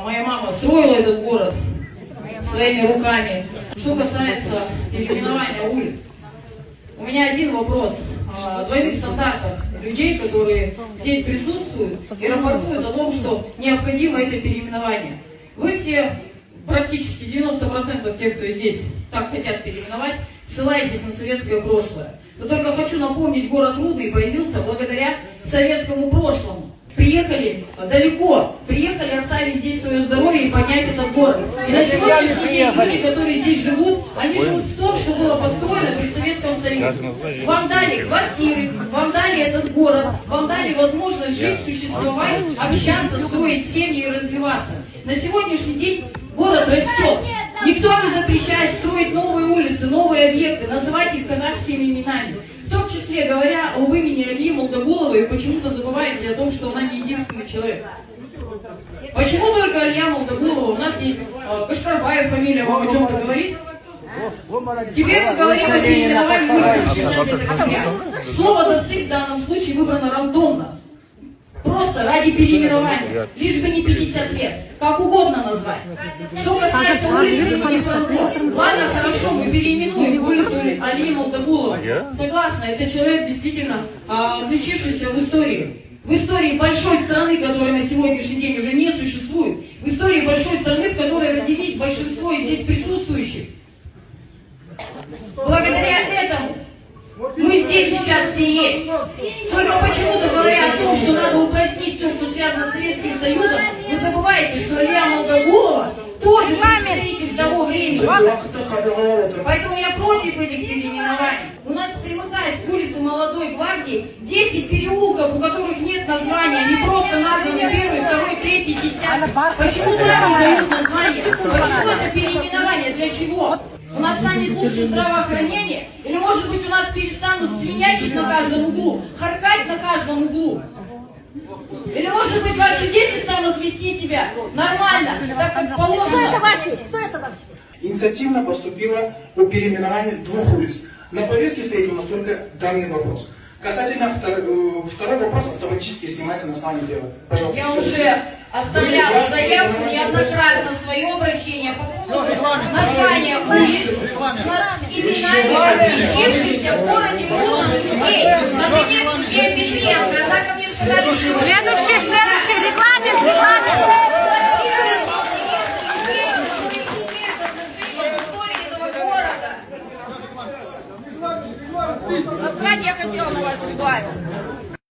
моя мама строила этот город своими руками. Что касается переименования улиц, у меня один вопрос. Двойных стандартов людей, которые здесь присутствуют и рапортуют о том, что необходимо это переименование. Вы все, практически 90% тех, кто здесь так хотят переименовать, ссылаетесь на советское прошлое. Но только хочу напомнить, город Рудный появился благодаря советскому прошлому. Приехали далеко, приехали, оставили здесь свое здоровье и поднять этот город. И на сегодняшний день люди, которые здесь живут, они живут в том, что было построено при Советском Союзе. Вам дали квартиры, вам дали этот город, вам дали возможность жить, существовать, общаться, строить семьи и развиваться. На сегодняшний день город растет. Никто не запрещает строить новые улицы, новые объекты, называть их казахскими именами. В том числе говоря об имени Алии Молдагуловой, почему-то забываете о том, что она не единственный человек. Почему только Алия Молдагулова? У нас есть Кашкарбаев фамилия, вам о чем-то говорит? Теперь мы говорим о переименовании улицы 60 декабря. Слово «застык» в данном случае выбрано рандомно. Просто ради переименования. Лишь бы не 50 лет. Как угодно назвать. Что касается улицы имени Франко. Ладно, хорошо, мы переименуем улицу Алии Молдагуловой. Согласна, это человек действительно отличившийся в истории. В истории большой страны, которая на сегодняшний день уже не существует. В истории большой страны, в которой родились большинство из здесь присутствующих. Благодаря этому мы здесь сейчас все есть. Только почему-то говоря о том, что надо упразднить все, что связано с Советским Союзом, вы забываете, что Алия Молдагулова тоже представитель того времени. Поэтому я против этих переименований. У нас примыкает к улице Молодой Гвардии 10 переулков, у которых нет названия. Они просто названы 1, 2, 3, 10. Почему там не дают название? Почему это переименование? Для чего? У нас станет лучше здравоохранение? Или, может быть, у нас перестанут свинячить на каждом углу, харкать на каждом углу? Или, может быть, ваши дети станут вести себя нормально, так как положено? Кто это ваши? Кто это ваши? Инициативно поступила о переименовании 2 улиц. На повестке стоит у нас только данный вопрос. Касательно второй вопрос автоматически снимается на основании дела. Пожалуйста. Я уже оставляла заявку неоднократно свое обращение по поводу названия улиц с именами отличившихся в городе Рудном людей. Например, Сергея Петренко. Она ко мне сказала, что... Следующий, регламент. Насрать я хотела на вашу власть.